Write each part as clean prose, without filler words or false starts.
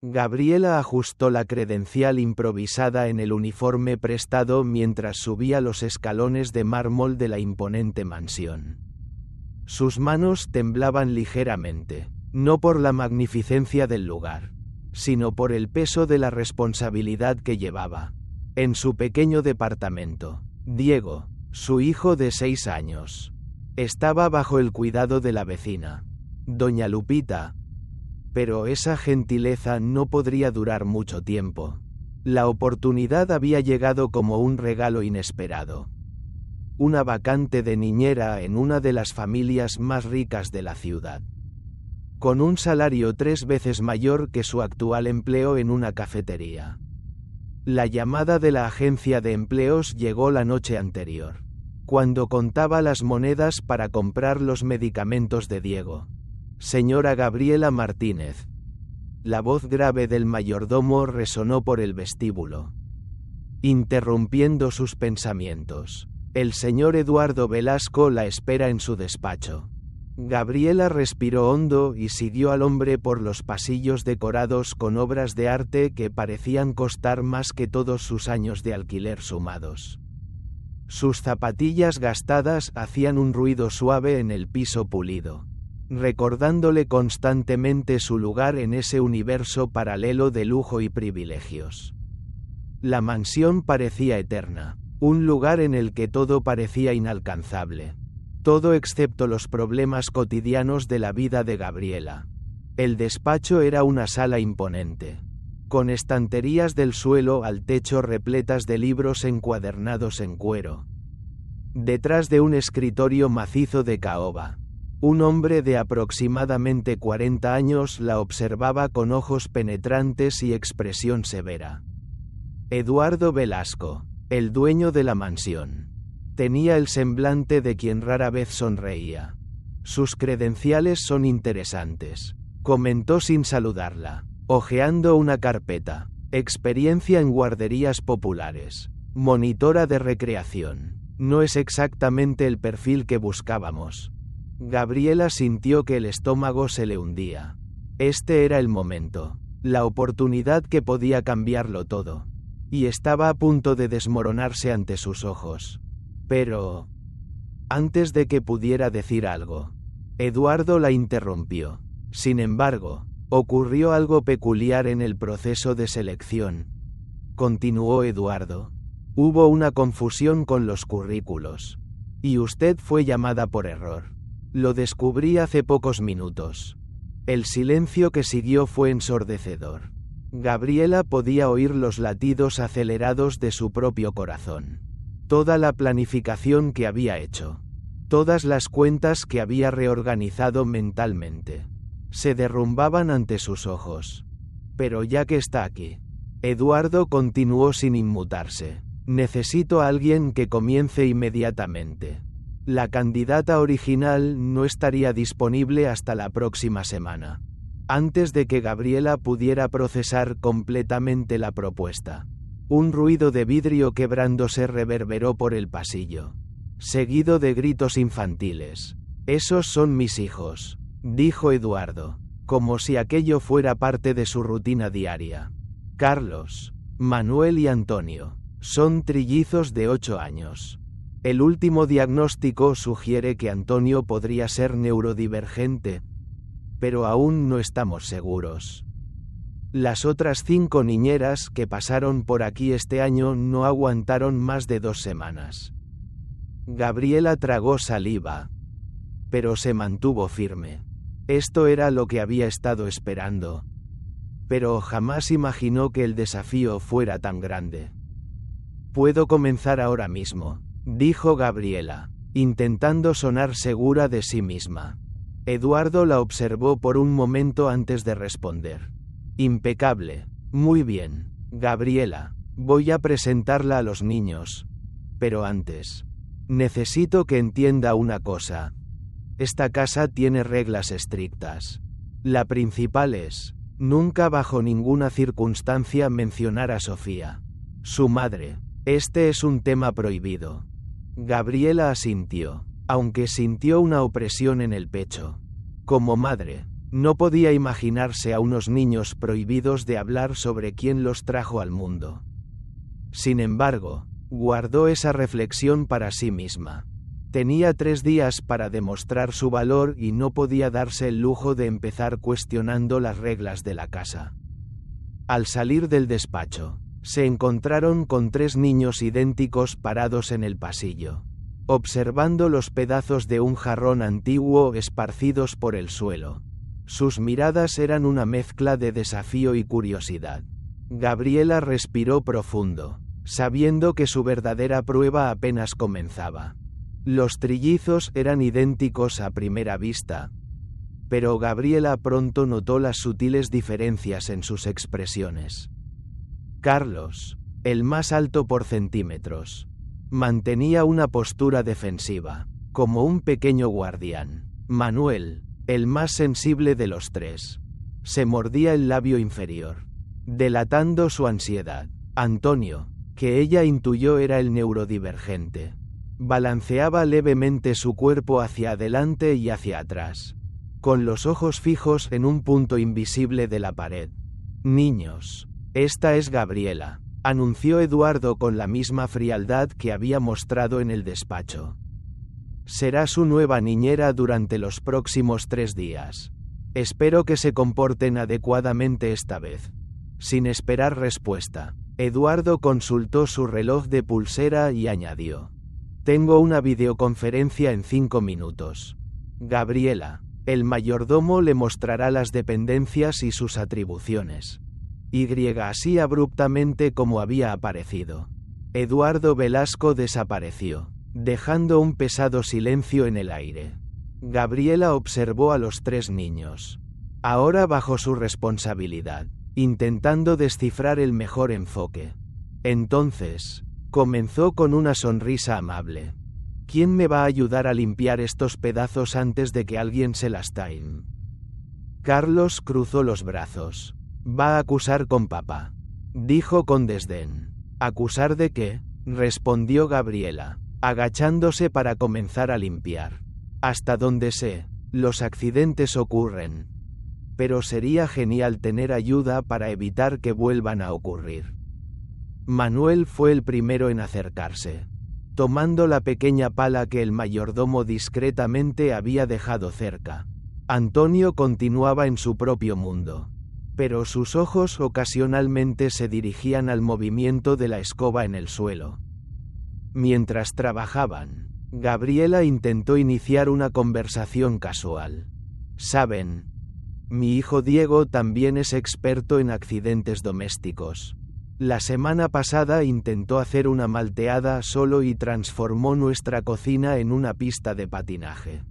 Gabriela ajustó la credencial improvisada en el uniforme prestado mientras subía los escalones de mármol de la imponente mansión. Sus manos temblaban ligeramente, no por la magnificencia del lugar, sino por el peso de la responsabilidad que llevaba. En su pequeño departamento, Diego, su hijo de 6 años, estaba bajo el cuidado de la vecina, doña Lupita. Pero esa gentileza no podría durar mucho tiempo. La oportunidad había llegado como un regalo inesperado. Una vacante de niñera en una de las familias más ricas de la ciudad. Con un salario 3 veces mayor que su actual empleo en una cafetería. La llamada de la agencia de empleos llegó la noche anterior, cuando contaba las monedas para comprar los medicamentos de Diego. Señora Gabriela Martínez. La voz grave del mayordomo resonó por el vestíbulo, interrumpiendo sus pensamientos. El señor Eduardo Velasco la espera en su despacho. Gabriela respiró hondo y siguió al hombre por los pasillos decorados con obras de arte que parecían costar más que todos sus años de alquiler sumados. Sus zapatillas gastadas hacían un ruido suave en el piso pulido, recordándole constantemente su lugar en ese universo paralelo de lujo y privilegios. La mansión parecía eterna, un lugar en el que todo parecía inalcanzable. Todo excepto los problemas cotidianos de la vida de Gabriela. El despacho era una sala imponente, con estanterías del suelo al techo repletas de libros encuadernados en cuero. Detrás de un escritorio macizo de caoba, un hombre de aproximadamente 40 años la observaba con ojos penetrantes y expresión severa. Eduardo Velasco, el dueño de la mansión, tenía el semblante de quien rara vez sonreía. Sus credenciales son interesantes, comentó sin saludarla, hojeando una carpeta. Experiencia en guarderías populares. Monitora de recreación. No es exactamente el perfil que buscábamos. Gabriela sintió que el estómago se le hundía. Este era el momento, la oportunidad que podía cambiarlo todo. Y estaba a punto de desmoronarse ante sus ojos. Pero, antes de que pudiera decir algo, Eduardo la interrumpió. Sin embargo, ocurrió algo peculiar en el proceso de selección. Continuó Eduardo. Hubo una confusión con los currículos. Y usted fue llamada por error. Lo descubrí hace pocos minutos. El silencio que siguió fue ensordecedor. Gabriela podía oír los latidos acelerados de su propio corazón. Toda la planificación que había hecho. Todas las cuentas que había reorganizado mentalmente. Se derrumbaban ante sus ojos. Pero ya que está aquí. Eduardo continuó sin inmutarse. Necesito a alguien que comience inmediatamente. La candidata original no estaría disponible hasta la próxima semana. Antes de que Gabriela pudiera procesar completamente la propuesta. Un ruido de vidrio quebrándose reverberó por el pasillo, seguido de gritos infantiles. Esos son mis hijos, dijo Eduardo, como si aquello fuera parte de su rutina diaria. Carlos, Manuel y Antonio, son trillizos de 8 años. El último diagnóstico sugiere que Antonio podría ser neurodivergente, pero aún no estamos seguros. Las otras 5 niñeras que pasaron por aquí este año no aguantaron más de 2 semanas. Gabriela tragó saliva, pero se mantuvo firme. Esto era lo que había estado esperando. Pero jamás imaginó que el desafío fuera tan grande. Puedo comenzar ahora mismo, dijo Gabriela, intentando sonar segura de sí misma. Eduardo la observó por un momento antes de responder. Impecable. Muy bien, Gabriela, voy a presentarla a los niños. Pero antes, necesito que entienda una cosa. Esta casa tiene reglas estrictas. La principal es, nunca bajo ninguna circunstancia mencionar a Sofía, su madre. Este es un tema prohibido. Gabriela asintió, aunque sintió una opresión en el pecho. Como madre, No podía imaginarse a unos niños prohibidos de hablar sobre quién los trajo al mundo. Sin embargo, guardó esa reflexión para sí misma. Tenía 3 días para demostrar su valor y no podía darse el lujo de empezar cuestionando las reglas de la casa. Al salir del despacho, se encontraron con 3 niños idénticos parados en el pasillo, observando los pedazos de un jarrón antiguo esparcidos por el suelo. Sus miradas eran una mezcla de desafío y curiosidad. Gabriela respiró profundo, sabiendo que su verdadera prueba apenas comenzaba. Los trillizos eran idénticos a primera vista, pero Gabriela pronto notó las sutiles diferencias en sus expresiones. Carlos, el más alto por centímetros, mantenía una postura defensiva, como un pequeño guardián. Manuel, el más sensible de los 3, se mordía el labio inferior, delatando su ansiedad. Antonio, que ella intuyó era el neurodivergente, balanceaba levemente su cuerpo hacia adelante y hacia atrás, con los ojos fijos en un punto invisible de la pared. «Niños, esta es Gabriela», anunció Eduardo con la misma frialdad que había mostrado en el despacho. «Será su nueva niñera durante los próximos 3 días. Espero que se comporten adecuadamente esta vez». Sin esperar respuesta, Eduardo consultó su reloj de pulsera y añadió: «Tengo una videoconferencia en 5 minutos. Gabriela, el mayordomo le mostrará las dependencias y sus atribuciones». Así abruptamente como había aparecido, Eduardo Velasco desapareció, dejando un pesado silencio en el aire. Gabriela observó a los 3 niños, ahora bajo su responsabilidad, intentando descifrar el mejor enfoque. Entonces, comenzó con una sonrisa amable. «¿Quién me va a ayudar a limpiar estos pedazos antes de que alguien se lastime?» Carlos cruzó los brazos. «Va a acusar con papá», dijo con desdén. «¿Acusar de qué?», respondió Gabriela, agachándose para comenzar a limpiar. «Hasta donde sé, los accidentes ocurren. Pero sería genial tener ayuda para evitar que vuelvan a ocurrir». Manuel fue el primero en acercarse, tomando la pequeña pala que el mayordomo discretamente había dejado cerca. Antonio continuaba en su propio mundo, pero sus ojos ocasionalmente se dirigían al movimiento de la escoba en el suelo. Mientras trabajaban, Gabriela intentó iniciar una conversación casual. «Saben, mi hijo Diego también es experto en accidentes domésticos. La semana pasada intentó hacer una malteada solo y transformó nuestra cocina en una pista de patinaje».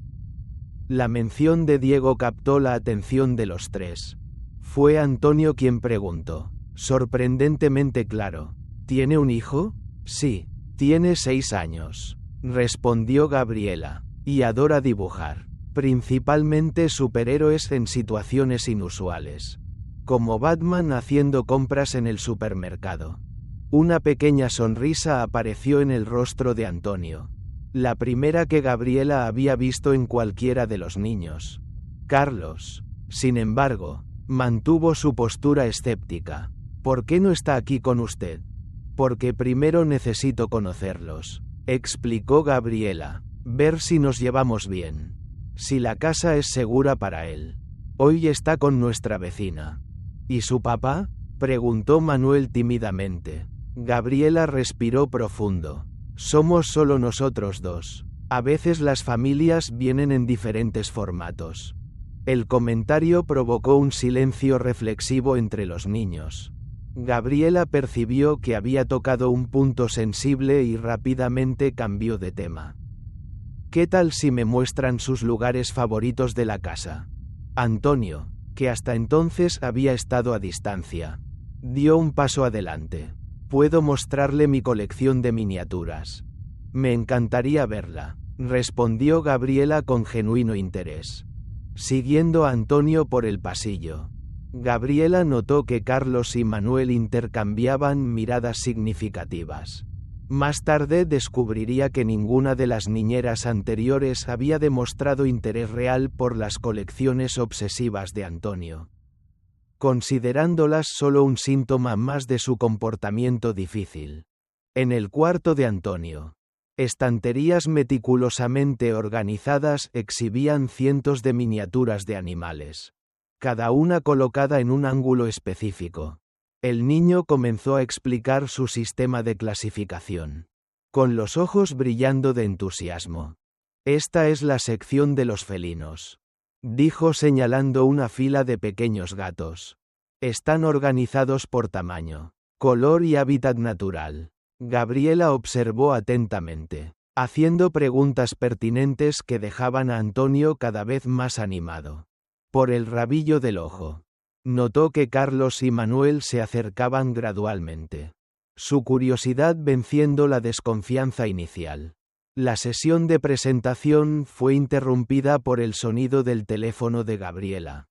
La mención de Diego captó la atención de los 3. Fue Antonio quien preguntó, sorprendentemente claro: «¿Tiene un hijo?». «Sí, tiene 6 años», respondió Gabriela, «y adora dibujar, principalmente superhéroes en situaciones inusuales, como Batman haciendo compras en el supermercado». Una pequeña sonrisa apareció en el rostro de Antonio, la primera que Gabriela había visto en cualquiera de los niños. Carlos, sin embargo, mantuvo su postura escéptica. «¿Por qué no está aquí con usted?». «Porque primero necesito conocerlos», explicó Gabriela, «ver si nos llevamos bien, si la casa es segura para él. Hoy está con nuestra vecina». «¿Y su papá?», preguntó Manuel tímidamente. Gabriela respiró profundo. «Somos solo nosotros 2. A veces las familias vienen en diferentes formatos». El comentario provocó un silencio reflexivo entre los niños. Gabriela percibió que había tocado un punto sensible y rápidamente cambió de tema. «¿Qué tal si me muestran sus lugares favoritos de la casa?». Antonio, que hasta entonces había estado a distancia, dio un paso adelante. «Puedo mostrarle mi colección de miniaturas». «Me encantaría verla», respondió Gabriela con genuino interés, siguiendo a Antonio por el pasillo. Gabriela notó que Carlos y Manuel intercambiaban miradas significativas. Más tarde descubriría que ninguna de las niñeras anteriores había demostrado interés real por las colecciones obsesivas de Antonio, considerándolas solo un síntoma más de su comportamiento difícil. En el cuarto de Antonio, estanterías meticulosamente organizadas exhibían cientos de miniaturas de animales, cada una colocada en un ángulo específico. El niño comenzó a explicar su sistema de clasificación, con los ojos brillando de entusiasmo. Esta es la sección de los felinos, dijo señalando una fila de pequeños gatos. Están organizados por tamaño, color y hábitat natural. Gabriela observó atentamente, haciendo preguntas pertinentes que dejaban a Antonio cada vez más animado. Por el rabillo del ojo, notó que Carlos y Manuel se acercaban gradualmente, su curiosidad venciendo la desconfianza inicial. La sesión de presentación fue interrumpida por el sonido del teléfono de Gabriela.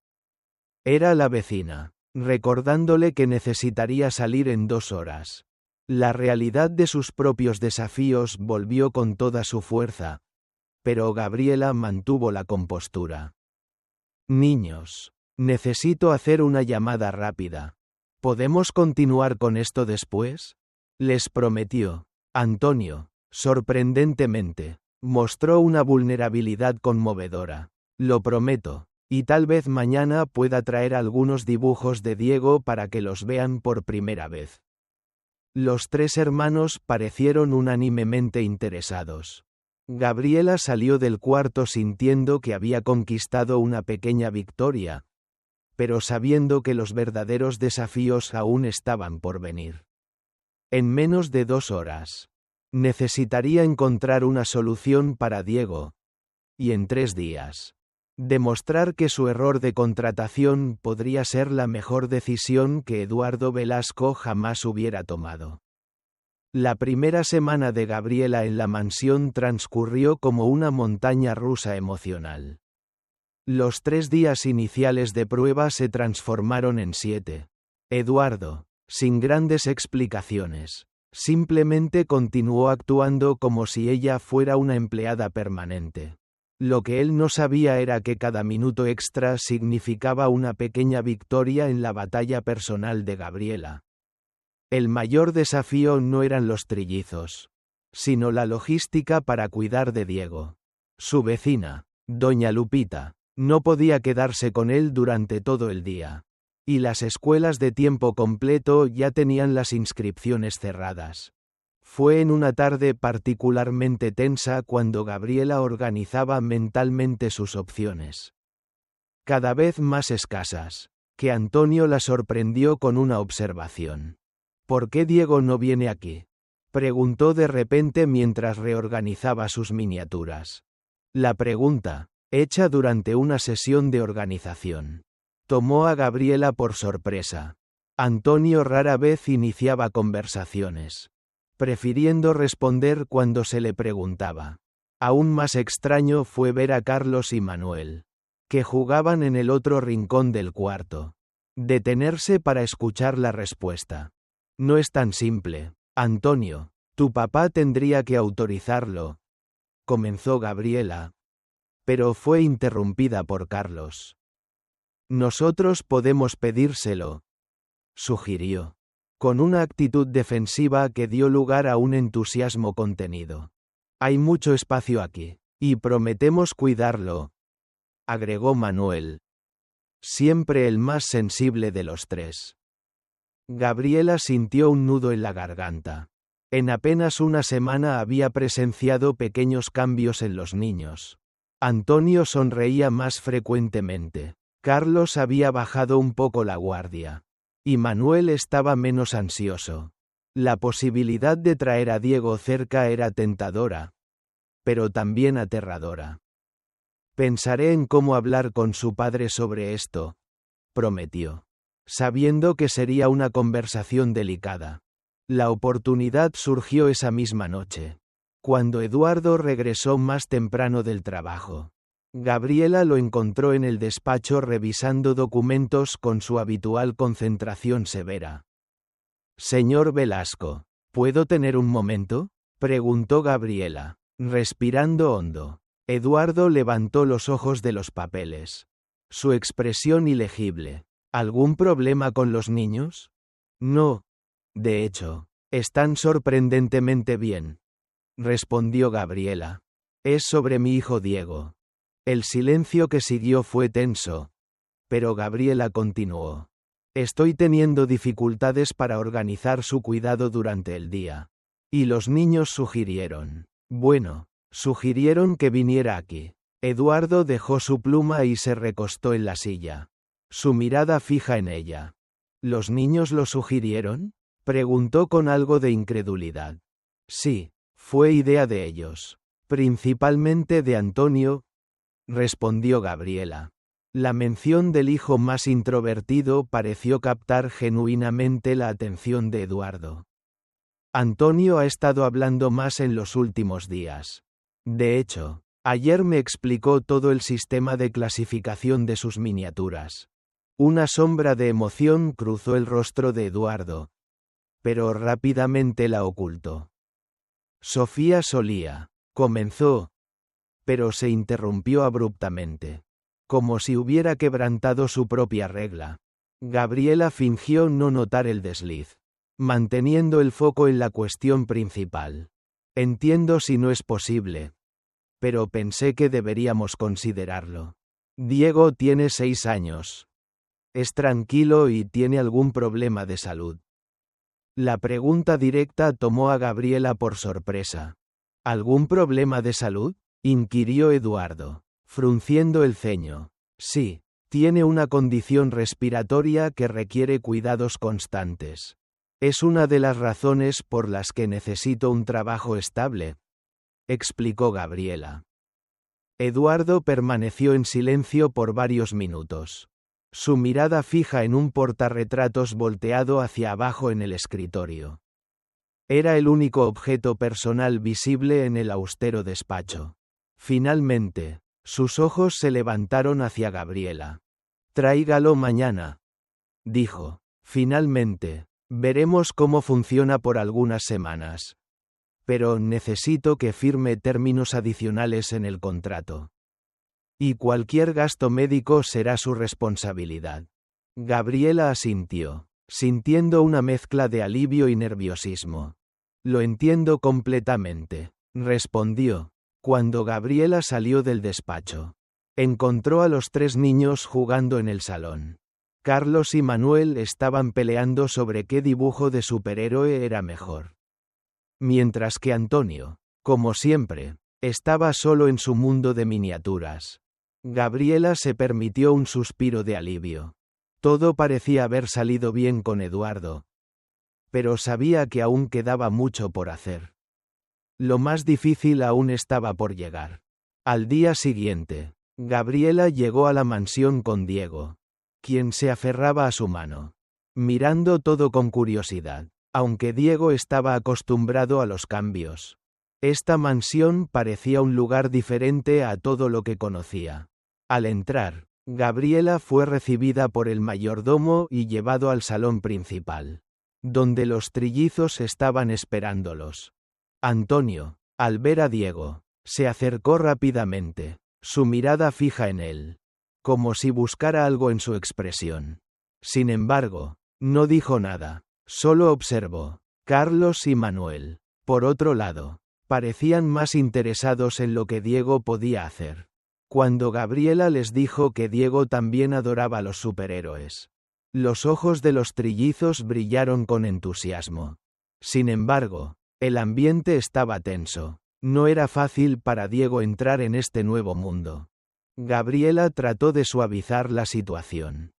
Era la vecina, recordándole que necesitaría salir en 2 horas. La realidad de sus propios desafíos volvió con toda su fuerza, pero Gabriela mantuvo la compostura. Niños, necesito hacer una llamada rápida. ¿Podemos continuar con esto después? Les prometió. Antonio, sorprendentemente, mostró una vulnerabilidad conmovedora. Lo prometo, y tal vez mañana pueda traer algunos dibujos de Diego para que los vean por primera vez. Los 3 hermanos parecieron unánimemente interesados. Gabriela salió del cuarto sintiendo que había conquistado una pequeña victoria, pero sabiendo que los verdaderos desafíos aún estaban por venir. En menos de 2 horas, necesitaría encontrar una solución para Diego, y en 3 días, demostrar que su error de contratación podría ser la mejor decisión que Eduardo Velasco jamás hubiera tomado. La primera semana de Gabriela en la mansión transcurrió como una montaña rusa emocional. Los 3 días iniciales de prueba se transformaron en 7. Eduardo, sin grandes explicaciones, simplemente continuó actuando como si ella fuera una empleada permanente. Lo que él no sabía era que cada minuto extra significaba una pequeña victoria en la batalla personal de Gabriela. El mayor desafío no eran los trillizos, sino la logística para cuidar de Diego. Su vecina, doña Lupita, no podía quedarse con él durante todo el día, y las escuelas de tiempo completo ya tenían las inscripciones cerradas. Fue en una tarde particularmente tensa cuando Gabriela organizaba mentalmente sus opciones, cada vez más escasas, que Antonio la sorprendió con una observación. ¿Por qué Diego no viene aquí?, preguntó de repente mientras reorganizaba sus miniaturas. La pregunta, hecha durante una sesión de organización, tomó a Gabriela por sorpresa. Antonio rara vez iniciaba conversaciones, prefiriendo responder cuando se le preguntaba. Aún más extraño fue ver a Carlos y Manuel, que jugaban en el otro rincón del cuarto, detenerse para escuchar la respuesta. No es tan simple, Antonio, tu papá tendría que autorizarlo, comenzó Gabriela, pero fue interrumpida por Carlos. Nosotros podemos pedírselo, sugirió, con una actitud defensiva que dio lugar a un entusiasmo contenido. Hay mucho espacio aquí, y prometemos cuidarlo, agregó Manuel, siempre el más sensible de los 3. Gabriela sintió un nudo en la garganta. En apenas una semana había presenciado pequeños cambios en los niños. Antonio sonreía más frecuentemente. Carlos había bajado un poco la guardia. Y Manuel estaba menos ansioso. La posibilidad de traer a Diego cerca era tentadora, pero también aterradora. Pensaré en cómo hablar con su padre sobre esto, prometió, sabiendo que sería una conversación delicada. La oportunidad surgió esa misma noche, cuando Eduardo regresó más temprano del trabajo. Gabriela lo encontró en el despacho revisando documentos con su habitual concentración severa. Señor Velasco, ¿Puedo tener un momento?, preguntó Gabriela, respirando hondo. Eduardo levantó los ojos de los papeles. Su expresión ilegible. ¿Algún problema con los niños? No. De hecho, están sorprendentemente bien, respondió Gabriela. Es sobre mi hijo Diego. El silencio que siguió fue tenso. Pero Gabriela continuó. Estoy teniendo dificultades para organizar su cuidado durante el día. Y los niños sugirieron que viniera aquí. Eduardo dejó su pluma y se recostó en la silla. Su mirada fija en ella. ¿Los niños lo sugirieron?, preguntó con algo de incredulidad. Sí, fue idea de ellos. Principalmente de Antonio, respondió Gabriela. La mención del hijo más introvertido pareció captar genuinamente la atención de Eduardo. Antonio ha estado hablando más en los últimos días. De hecho, ayer me explicó todo el sistema de clasificación de sus miniaturas. Una sombra de emoción cruzó el rostro de Eduardo, pero rápidamente la ocultó. Sofía comenzó, pero se interrumpió abruptamente, como si hubiera quebrantado su propia regla. Gabriela fingió no notar el desliz, manteniendo el foco en la cuestión principal. Entiendo si no es posible, pero pensé que deberíamos considerarlo. Diego tiene 6 años. Es tranquilo y tiene algún problema de salud. La pregunta directa tomó a Gabriela por sorpresa. ¿Algún problema de salud?, inquirió Eduardo, frunciendo el ceño. Sí, tiene una condición respiratoria que requiere cuidados constantes. Es una de las razones por las que necesito un trabajo estable, explicó Gabriela. Eduardo permaneció en silencio por varios minutos. Su mirada fija en un portarretratos volteado hacia abajo en el escritorio. Era el único objeto personal visible en el austero despacho. Finalmente, sus ojos se levantaron hacia Gabriela. Tráigalo mañana, dijo. Finalmente, veremos cómo funciona por algunas semanas. Pero necesito que firme términos adicionales en el contrato. Y cualquier gasto médico será su responsabilidad. Gabriela asintió, sintiendo una mezcla de alivio y nerviosismo. Lo entiendo completamente, respondió. Cuando Gabriela salió del despacho, encontró a los 3 niños jugando en el salón. Carlos y Manuel estaban peleando sobre qué dibujo de superhéroe era mejor. Mientras que Antonio, como siempre, estaba solo en su mundo de miniaturas. Gabriela se permitió un suspiro de alivio. Todo parecía haber salido bien con Eduardo. Pero sabía que aún quedaba mucho por hacer. Lo más difícil aún estaba por llegar. Al día siguiente, Gabriela llegó a la mansión con Diego, quien se aferraba a su mano, mirando todo con curiosidad. Aunque Diego estaba acostumbrado a los cambios, esta mansión parecía un lugar diferente a todo lo que conocía. Al entrar, Gabriela fue recibida por el mayordomo y llevado al salón principal, donde los trillizos estaban esperándolos. Antonio, al ver a Diego, se acercó rápidamente, su mirada fija en él, como si buscara algo en su expresión. Sin embargo, no dijo nada, solo observó. Carlos y Manuel, por otro lado, parecían más interesados en lo que Diego podía hacer. Cuando Gabriela les dijo que Diego también adoraba a los superhéroes, los ojos de los trillizos brillaron con entusiasmo. Sin embargo, el ambiente estaba tenso. No era fácil para Diego entrar en este nuevo mundo. Gabriela trató de suavizar la situación.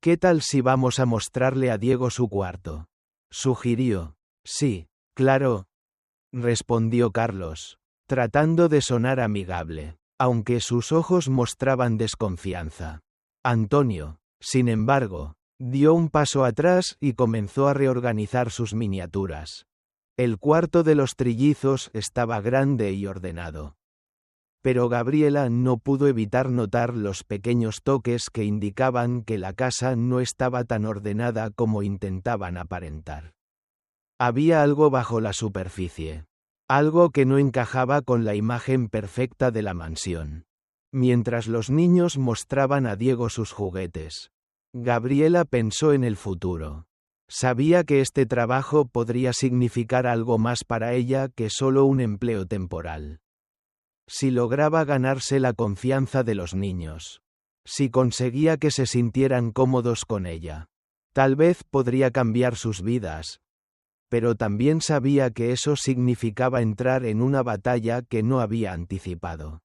¿Qué tal si vamos a mostrarle a Diego su cuarto?, sugirió. Sí, claro, respondió Carlos, tratando de sonar amigable, aunque sus ojos mostraban desconfianza. Antonio, sin embargo, dio un paso atrás y comenzó a reorganizar sus miniaturas. El cuarto de los trillizos estaba grande y ordenado. Pero Gabriela no pudo evitar notar los pequeños toques que indicaban que la casa no estaba tan ordenada como intentaban aparentar. Había algo bajo la superficie. Algo que no encajaba con la imagen perfecta de la mansión. Mientras los niños mostraban a Diego sus juguetes, Gabriela pensó en el futuro. Sabía que este trabajo podría significar algo más para ella que solo un empleo temporal. Si lograba ganarse la confianza de los niños, si conseguía que se sintieran cómodos con ella, tal vez podría cambiar sus vidas. Pero también sabía que eso significaba entrar en una batalla que no había anticipado.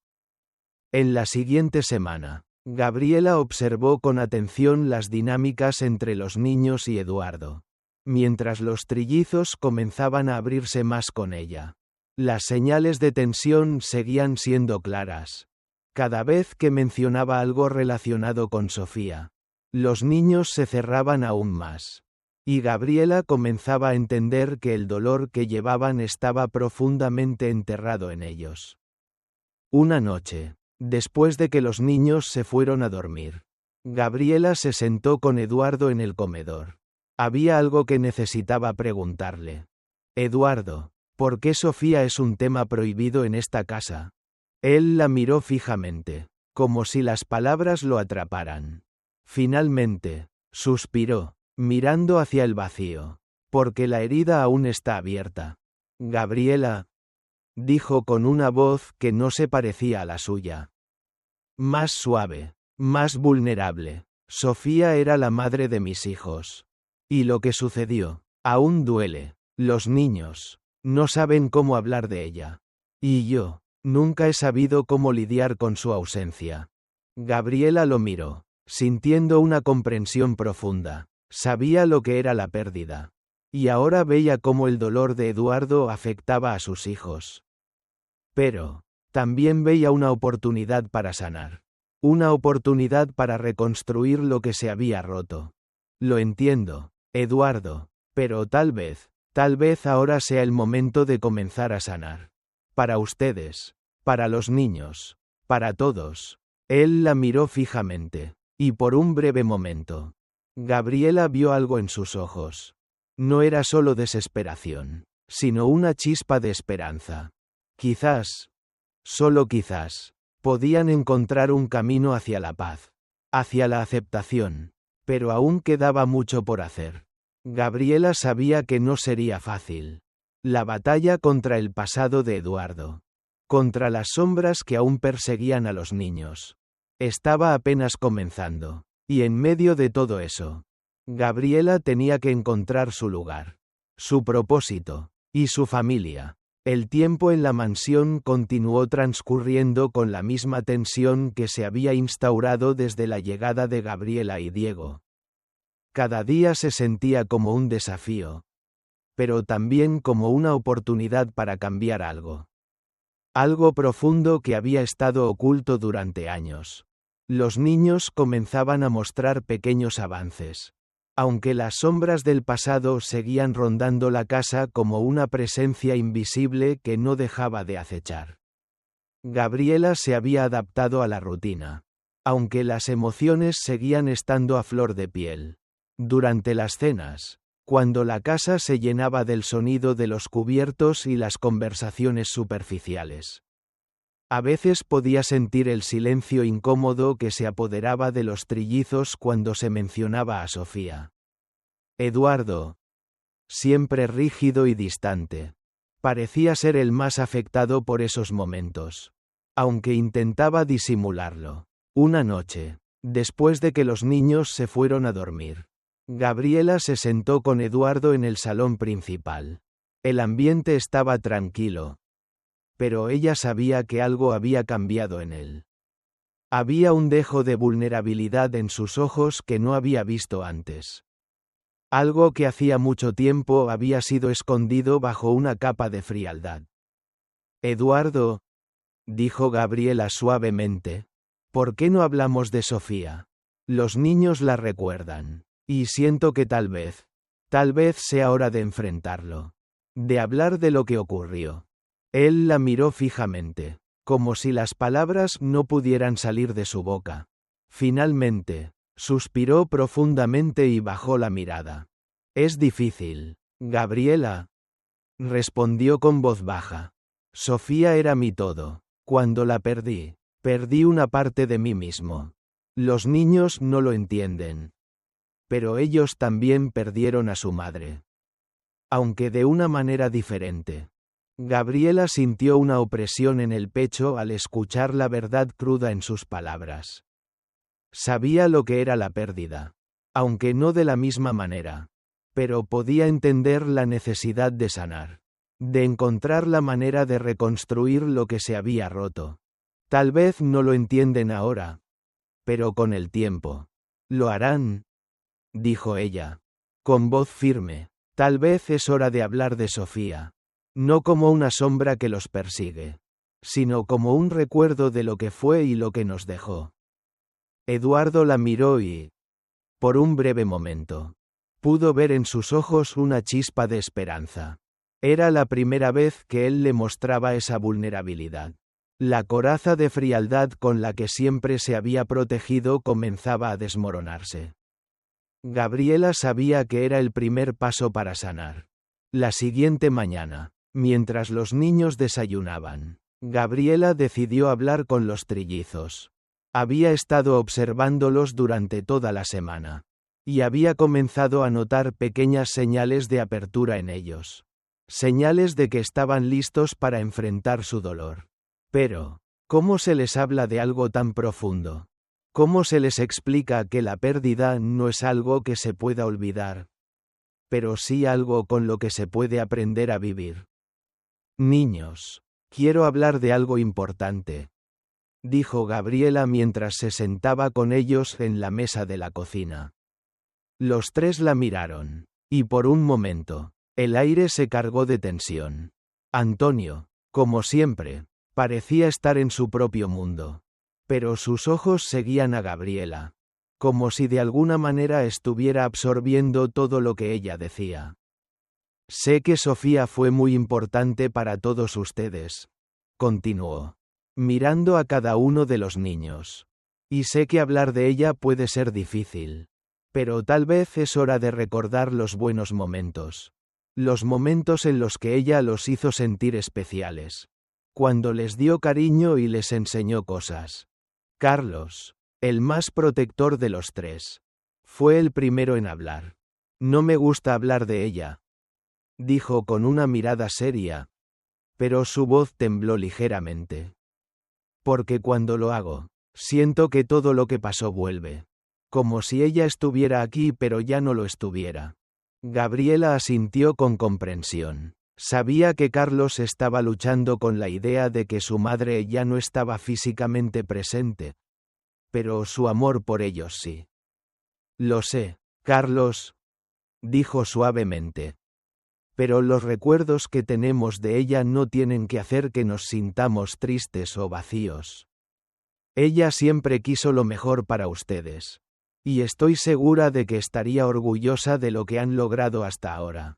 En la siguiente semana, Gabriela observó con atención las dinámicas entre los niños y Eduardo. Mientras los trillizos comenzaban a abrirse más con ella, las señales de tensión seguían siendo claras. Cada vez que mencionaba algo relacionado con Sofía, los niños se cerraban aún más. Y Gabriela comenzaba a entender que el dolor que llevaban estaba profundamente enterrado en ellos. Una noche, después de que los niños se fueron a dormir, Gabriela se sentó con Eduardo en el comedor. Había algo que necesitaba preguntarle. Eduardo, ¿por qué Sofía es un tema prohibido en esta casa? Él la miró fijamente, como si las palabras lo atraparan. Finalmente, suspiró, mirando hacia el vacío, porque la herida aún está abierta. Gabriela, dijo con una voz que no se parecía a la suya. Más suave, más vulnerable. Sofía era la madre de mis hijos. Y lo que sucedió, aún duele. Los niños no saben cómo hablar de ella. Y yo, nunca he sabido cómo lidiar con su ausencia. Gabriela lo miró, sintiendo una comprensión profunda. Sabía lo que era la pérdida. Y ahora veía cómo el dolor de Eduardo afectaba a sus hijos. Pero, también veía una oportunidad para sanar. Una oportunidad para reconstruir lo que se había roto. Lo entiendo, Eduardo, pero tal vez ahora sea el momento de comenzar a sanar. Para ustedes, para los niños, para todos. Él la miró fijamente, y por un breve momento, Gabriela vio algo en sus ojos. No era solo desesperación, sino una chispa de esperanza. Quizás, solo quizás, podían encontrar un camino hacia la paz, hacia la aceptación, pero aún quedaba mucho por hacer. Gabriela sabía que no sería fácil. La batalla contra el pasado de Eduardo, contra las sombras que aún perseguían a los niños, estaba apenas comenzando, y en medio de todo eso, Gabriela tenía que encontrar su lugar, su propósito, y su familia. El tiempo en la mansión continuó transcurriendo con la misma tensión que se había instaurado desde la llegada de Gabriela y Diego. Cada día se sentía como un desafío, pero también como una oportunidad para cambiar algo. Algo profundo que había estado oculto durante años. Los niños comenzaban a mostrar pequeños avances. Aunque las sombras del pasado seguían rondando la casa como una presencia invisible que no dejaba de acechar. Gabriela se había adaptado a la rutina, aunque las emociones seguían estando a flor de piel. Durante las cenas, cuando la casa se llenaba del sonido de los cubiertos y las conversaciones superficiales, a veces podía sentir el silencio incómodo que se apoderaba de los trillizos cuando se mencionaba a Sofía. Eduardo, siempre rígido y distante, parecía ser el más afectado por esos momentos, aunque intentaba disimularlo. Una noche, después de que los niños se fueron a dormir, Gabriela se sentó con Eduardo en el salón principal. El ambiente estaba tranquilo, pero ella sabía que algo había cambiado en él. Había un dejo de vulnerabilidad en sus ojos que no había visto antes. Algo que hacía mucho tiempo había sido escondido bajo una capa de frialdad. Eduardo, dijo Gabriela suavemente, ¿por qué no hablamos de Sofía? Los niños la recuerdan, y siento que tal vez sea hora de enfrentarlo, de hablar de lo que ocurrió. Él la miró fijamente, como si las palabras no pudieran salir de su boca. Finalmente, suspiró profundamente y bajó la mirada. Es difícil, Gabriela, respondió con voz baja. Sofía era mi todo. Cuando la perdí, perdí una parte de mí mismo. Los niños no lo entienden. Pero ellos también perdieron a su madre. Aunque de una manera diferente. Gabriela sintió una opresión en el pecho al escuchar la verdad cruda en sus palabras. Sabía lo que era la pérdida. Aunque no de la misma manera. Pero podía entender la necesidad de sanar. De encontrar la manera de reconstruir lo que se había roto. Tal vez no lo entienden ahora. Pero con el tiempo. Lo harán, dijo ella. Con voz firme. Tal vez es hora de hablar de Sofía. No como una sombra que los persigue. Sino como un recuerdo de lo que fue y lo que nos dejó. Eduardo la miró y, por un breve momento, pudo ver en sus ojos una chispa de esperanza. Era la primera vez que él le mostraba esa vulnerabilidad. La coraza de frialdad con la que siempre se había protegido comenzaba a desmoronarse. Gabriela sabía que era el primer paso para sanar. La siguiente mañana, mientras los niños desayunaban, Gabriela decidió hablar con los trillizos. Había estado observándolos durante toda la semana. Y había comenzado a notar pequeñas señales de apertura en ellos. Señales de que estaban listos para enfrentar su dolor. Pero, ¿cómo se les habla de algo tan profundo? ¿Cómo se les explica que la pérdida no es algo que se pueda olvidar? Pero sí algo con lo que se puede aprender a vivir. Niños, quiero hablar de algo importante, dijo Gabriela mientras se sentaba con ellos en la mesa de la cocina. Los tres la miraron, y por un momento, el aire se cargó de tensión. Antonio, como siempre, parecía estar en su propio mundo. Pero sus ojos seguían a Gabriela, como si de alguna manera estuviera absorbiendo todo lo que ella decía. Sé que Sofía fue muy importante para todos ustedes, continuó, mirando a cada uno de los niños. Y sé que hablar de ella puede ser difícil. Pero tal vez es hora de recordar los buenos momentos. Los momentos en los que ella los hizo sentir especiales. Cuando les dio cariño y les enseñó cosas. Carlos, el más protector de los tres, fue el primero en hablar. No me gusta hablar de ella, dijo con una mirada seria. Pero su voz tembló ligeramente. Porque cuando lo hago, siento que todo lo que pasó vuelve. Como si ella estuviera aquí pero ya no lo estuviera. Gabriela asintió con comprensión. Sabía que Carlos estaba luchando con la idea de que su madre ya no estaba físicamente presente. Pero su amor por ellos sí. Lo sé, Carlos, dijo suavemente. Pero los recuerdos que tenemos de ella no tienen que hacer que nos sintamos tristes o vacíos. Ella siempre quiso lo mejor para ustedes. Y estoy segura de que estaría orgullosa de lo que han logrado hasta ahora.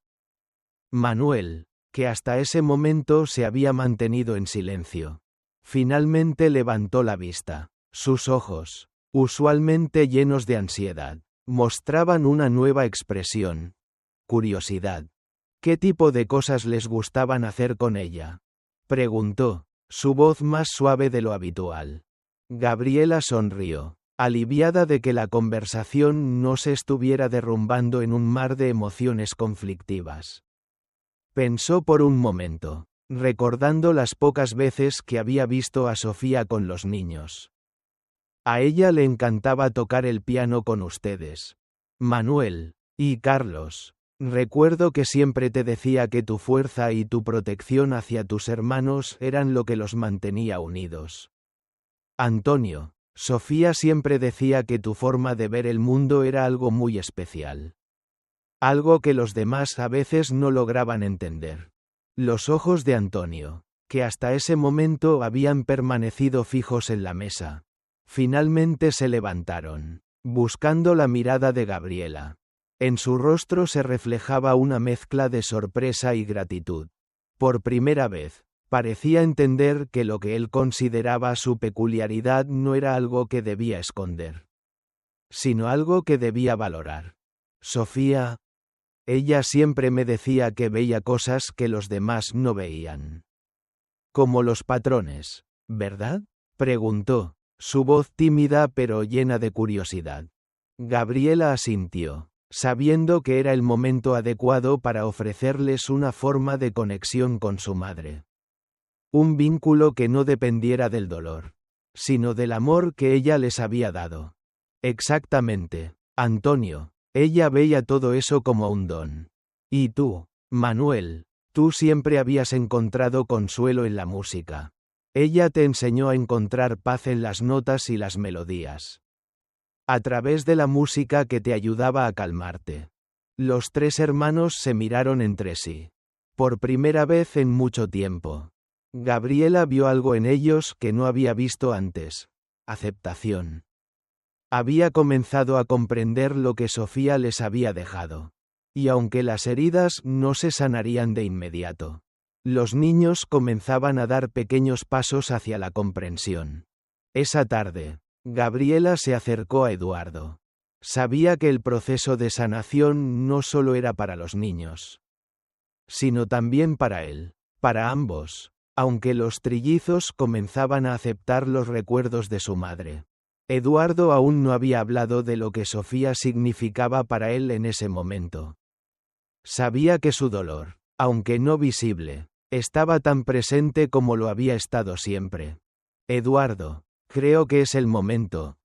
Manuel, que hasta ese momento se había mantenido en silencio, finalmente levantó la vista. Sus ojos, usualmente llenos de ansiedad, mostraban una nueva expresión. Curiosidad. ¿Qué tipo de cosas les gustaban hacer con ella? Preguntó, su voz más suave de lo habitual. Gabriela sonrió, aliviada de que la conversación no se estuviera derrumbando en un mar de emociones conflictivas. Pensó por un momento, recordando las pocas veces que había visto a Sofía con los niños. A ella le encantaba tocar el piano con ustedes. Manuel, y Carlos, recuerdo que siempre te decía que tu fuerza y tu protección hacia tus hermanos eran lo que los mantenía unidos. Antonio, Sofía siempre decía que tu forma de ver el mundo era algo muy especial. Algo que los demás a veces no lograban entender. Los ojos de Antonio, que hasta ese momento habían permanecido fijos en la mesa, finalmente se levantaron, buscando la mirada de Gabriela. En su rostro se reflejaba una mezcla de sorpresa y gratitud. Por primera vez, parecía entender que lo que él consideraba su peculiaridad no era algo que debía esconder, sino algo que debía valorar. Sofía, Ella siempre me decía que veía cosas que los demás no veían. Como los patrones, ¿verdad? Preguntó, su voz tímida pero llena de curiosidad. Gabriela asintió, sabiendo que era el momento adecuado para ofrecerles una forma de conexión con su madre. Un vínculo que no dependiera del dolor, sino del amor que ella les había dado. Exactamente, Antonio, ella veía todo eso como un don. Y tú, Manuel, tú siempre habías encontrado consuelo en la música. Ella te enseñó a encontrar paz en las notas y las melodías. A través de la música que te ayudaba a calmarte. Los tres hermanos se miraron entre sí. Por primera vez en mucho tiempo. Gabriela vio algo en ellos que no había visto antes. Aceptación. Había comenzado a comprender lo que Sofía les había dejado. Y aunque las heridas no se sanarían de inmediato, los niños comenzaban a dar pequeños pasos hacia la comprensión. Esa tarde, Gabriela se acercó a Eduardo. Sabía que el proceso de sanación no solo era para los niños, sino también para él, para ambos, aunque los trillizos comenzaban a aceptar los recuerdos de su madre. Eduardo aún no había hablado de lo que Sofía significaba para él en ese momento. Sabía que su dolor, aunque no visible, estaba tan presente como lo había estado siempre. Eduardo, creo que es el momento,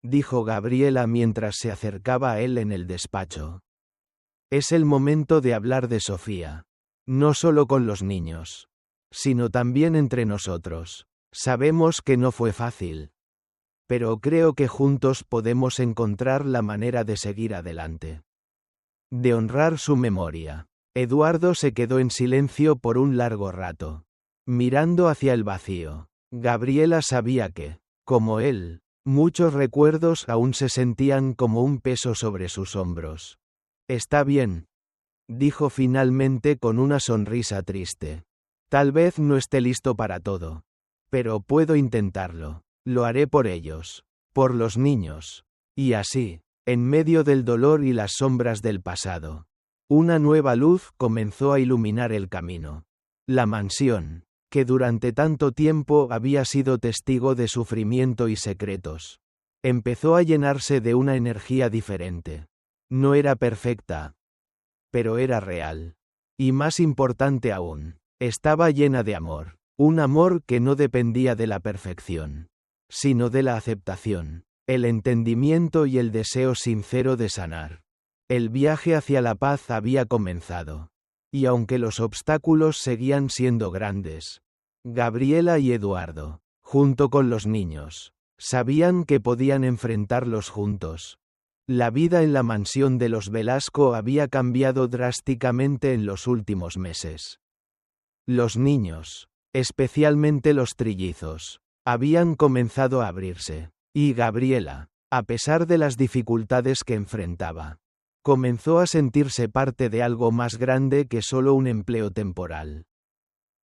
dijo Gabriela mientras se acercaba a él en el despacho. Es el momento de hablar de Sofía. No solo con los niños, sino también entre nosotros. Sabemos que no fue fácil. Pero creo que juntos podemos encontrar la manera de seguir adelante. De honrar su memoria. Eduardo se quedó en silencio por un largo rato, mirando hacia el vacío. Gabriela sabía que, como él, muchos recuerdos aún se sentían como un peso sobre sus hombros. Está bien, dijo finalmente con una sonrisa triste. Tal vez no esté listo para todo. Pero puedo intentarlo. Lo haré por ellos, por los niños. Y así, en medio del dolor y las sombras del pasado, una nueva luz comenzó a iluminar el camino. La mansión, que durante tanto tiempo había sido testigo de sufrimiento y secretos, empezó a llenarse de una energía diferente. No era perfecta, pero era real. Y más importante aún, estaba llena de amor, un amor que no dependía de la perfección, sino de la aceptación, el entendimiento y el deseo sincero de sanar. El viaje hacia la paz había comenzado. Y aunque los obstáculos seguían siendo grandes, Gabriela y Eduardo, junto con los niños, sabían que podían enfrentarlos juntos. La vida en la mansión de los Velasco había cambiado drásticamente en los últimos meses. Los niños, especialmente los trillizos, habían comenzado a abrirse, y Gabriela, a pesar de las dificultades que enfrentaba, comenzó a sentirse parte de algo más grande que solo un empleo temporal.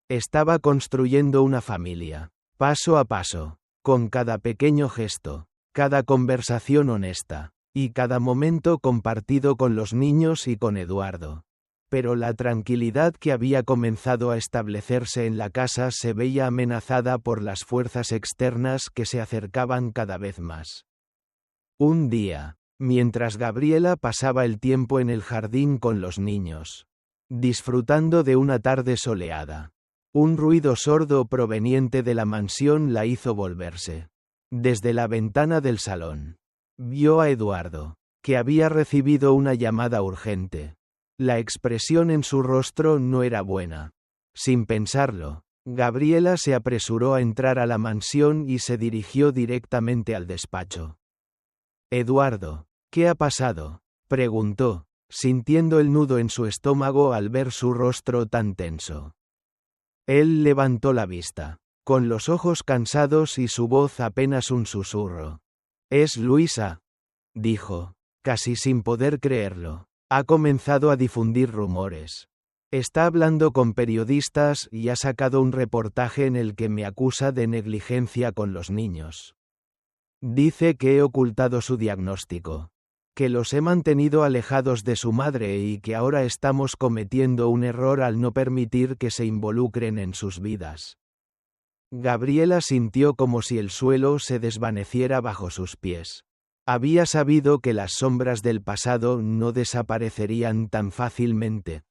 Estaba construyendo una familia, paso a paso, con cada pequeño gesto, cada conversación honesta, y cada momento compartido con los niños y con Eduardo. Pero la tranquilidad que había comenzado a establecerse en la casa se veía amenazada por las fuerzas externas que se acercaban cada vez más. Un día, mientras Gabriela pasaba el tiempo en el jardín con los niños, disfrutando de una tarde soleada, un ruido sordo proveniente de la mansión la hizo volverse. Desde la ventana del salón, vio a Eduardo, que había recibido una llamada urgente. La expresión en su rostro no era buena. Sin pensarlo, Gabriela se apresuró a entrar a la mansión y se dirigió directamente al despacho. Eduardo, ¿qué ha pasado?, preguntó, sintiendo el nudo en su estómago al ver su rostro tan tenso. Él levantó la vista, con los ojos cansados y su voz apenas un susurro. «Es Luisa», dijo, casi sin poder creerlo. Ha comenzado a difundir rumores. Está hablando con periodistas y ha sacado un reportaje en el que me acusa de negligencia con los niños. Dice que he ocultado su diagnóstico. Que los he mantenido alejados de su madre y que ahora estamos cometiendo un error al no permitir que se involucren en sus vidas. Gabriela sintió como si el suelo se desvaneciera bajo sus pies. Había sabido que las sombras del pasado no desaparecerían tan fácilmente.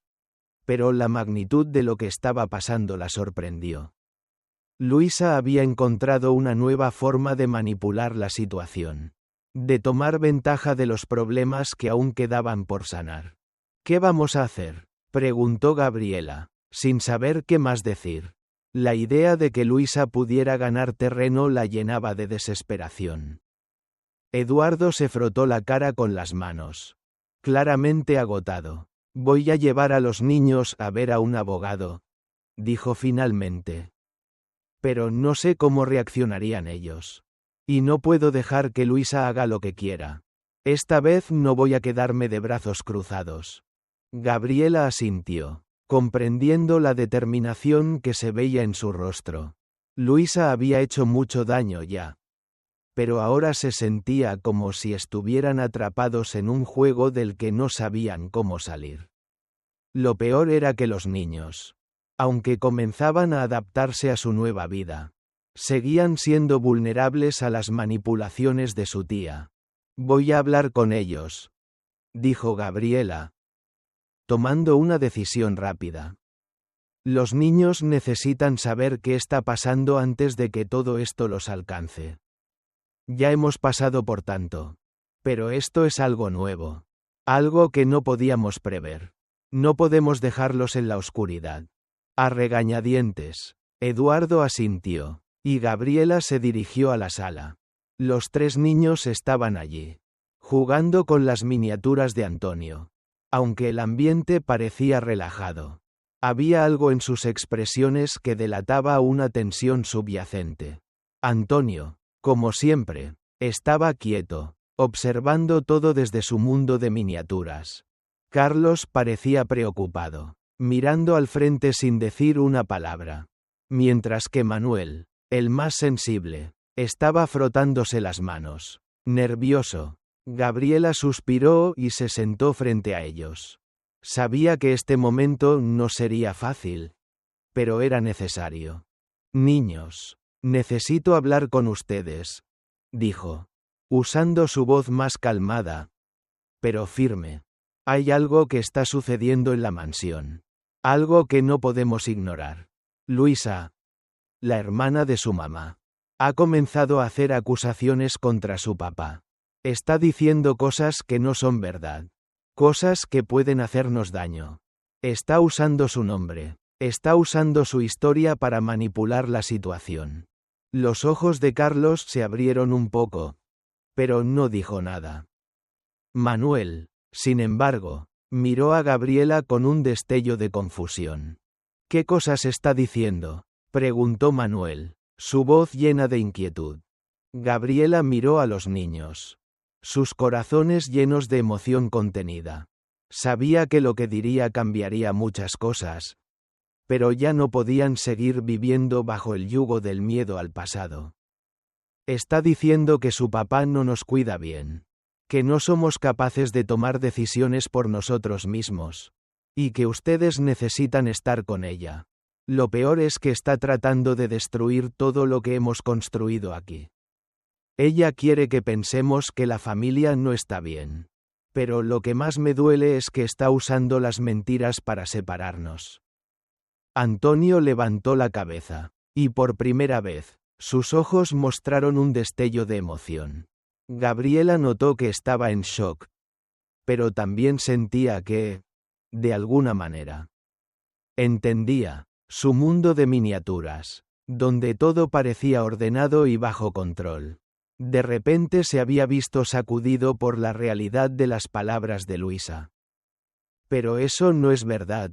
Pero la magnitud de lo que estaba pasando la sorprendió. Luisa había encontrado una nueva forma de manipular la situación. De tomar ventaja de los problemas que aún quedaban por sanar. ¿Qué vamos a hacer?, preguntó Gabriela, sin saber qué más decir. La idea de que Luisa pudiera ganar terreno la llenaba de desesperación. Eduardo se frotó la cara con las manos. Claramente agotado. Voy a llevar a los niños a ver a un abogado, dijo finalmente. Pero no sé cómo reaccionarían ellos. Y no puedo dejar que Luisa haga lo que quiera. Esta vez no voy a quedarme de brazos cruzados. Gabriela asintió, comprendiendo la determinación que se veía en su rostro. Luisa había hecho mucho daño ya. Pero ahora se sentía como si estuvieran atrapados en un juego del que no sabían cómo salir. Lo peor era que los niños, aunque comenzaban a adaptarse a su nueva vida, seguían siendo vulnerables a las manipulaciones de su tía. Voy a hablar con ellos, dijo Gabriela, tomando una decisión rápida. Los niños necesitan saber qué está pasando antes de que todo esto los alcance. Ya hemos pasado por tanto. Pero esto es algo nuevo. Algo que no podíamos prever. No podemos dejarlos en la oscuridad. A regañadientes, Eduardo asintió, y Gabriela se dirigió a la sala. Los 3 niños estaban allí, jugando con las miniaturas de Antonio. Aunque el ambiente parecía relajado, había algo en sus expresiones que delataba una tensión subyacente. Antonio, como siempre, estaba quieto, observando todo desde su mundo de miniaturas. Carlos parecía preocupado, mirando al frente sin decir una palabra. Mientras que Manuel, el más sensible, estaba frotándose las manos. Nervioso, Gabriela suspiró y se sentó frente a ellos. Sabía que este momento no sería fácil, pero era necesario. Niños, necesito hablar con ustedes, dijo, usando su voz más calmada, pero firme. Hay algo que está sucediendo en la mansión. Algo que no podemos ignorar. Luisa, la hermana de su mamá, ha comenzado a hacer acusaciones contra su papá. Está diciendo cosas que no son verdad. Cosas que pueden hacernos daño. Está usando su nombre. Está usando su historia para manipular la situación. Los ojos de Carlos se abrieron un poco, pero no dijo nada. Manuel, sin embargo, miró a Gabriela con un destello de confusión. ¿Qué cosas está diciendo?, preguntó Manuel, su voz llena de inquietud. Gabriela miró a los niños, sus corazones llenos de emoción contenida. Sabía que lo que diría cambiaría muchas cosas, pero ya no podían seguir viviendo bajo el yugo del miedo al pasado. Está diciendo que su papá no nos cuida bien, que no somos capaces de tomar decisiones por nosotros mismos, y que ustedes necesitan estar con ella. Lo peor es que está tratando de destruir todo lo que hemos construido aquí. Ella quiere que pensemos que la familia no está bien. Pero lo que más me duele es que está usando las mentiras para separarnos. Antonio levantó la cabeza, y por primera vez, sus ojos mostraron un destello de emoción. Gabriela notó que estaba en shock, pero también sentía que, de alguna manera, entendía. Su mundo de miniaturas, donde todo parecía ordenado y bajo control, de repente se había visto sacudido por la realidad de las palabras de Luisa. Pero eso no es verdad,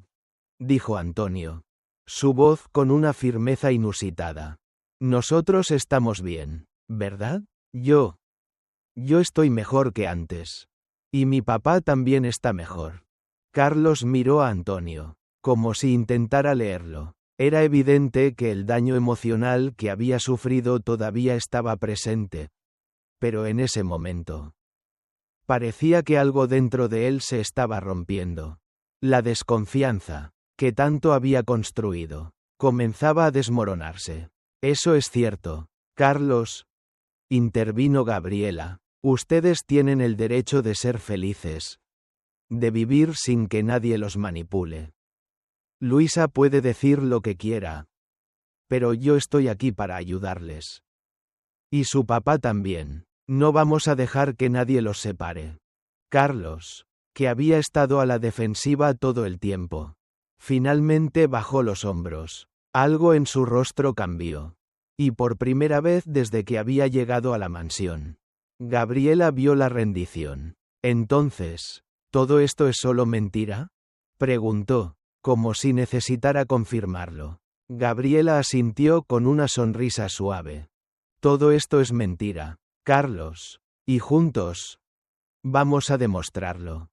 dijo Antonio, su voz con una firmeza inusitada. Nosotros estamos bien, ¿verdad? Yo estoy mejor que antes. Y mi papá también está mejor. Carlos miró a Antonio, como si intentara leerlo. Era evidente que el daño emocional que había sufrido todavía estaba presente. Pero en ese momento, Parecía que algo dentro de él se estaba rompiendo. La desconfianza, que tanto había construido, comenzaba a desmoronarse. Eso es cierto, Carlos, intervino Gabriela. Ustedes tienen el derecho de ser felices, de vivir sin que nadie los manipule. Luisa puede decir lo que quiera, pero yo estoy aquí para ayudarles. Y su papá también. No vamos a dejar que nadie los separe. Carlos, que había estado a la defensiva todo el tiempo, finalmente bajó los hombros. Algo en su rostro cambió. Y por primera vez desde que había llegado a la mansión, Gabriela vio la rendición. Entonces, ¿todo esto es solo mentira?, preguntó, como si necesitara confirmarlo. Gabriela asintió con una sonrisa suave. Todo esto es mentira, Carlos. Y juntos vamos a demostrarlo.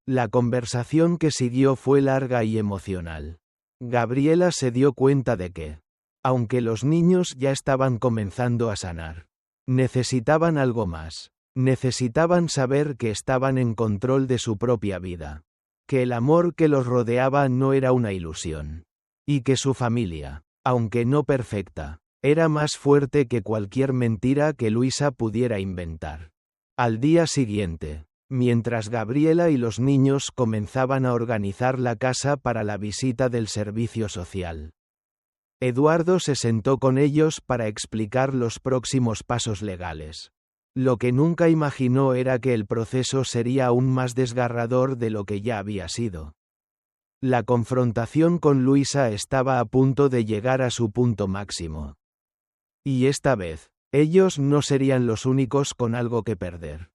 La conversación que siguió fue larga y emocional. Gabriela se dio cuenta de que, aunque los niños ya estaban comenzando a sanar, necesitaban algo más. Necesitaban saber que estaban en control de su propia vida, que el amor que los rodeaba no era una ilusión, y que su familia, aunque no perfecta, era más fuerte que cualquier mentira que Luisa pudiera inventar. Al día siguiente, mientras Gabriela y los niños comenzaban a organizar la casa para la visita del servicio social, Eduardo se sentó con ellos para explicar los próximos pasos legales. Lo que nunca imaginó era que el proceso sería aún más desgarrador de lo que ya había sido. La confrontación con Luisa estaba a punto de llegar a su punto máximo. Y esta vez, ellos no serían los únicos con algo que perder.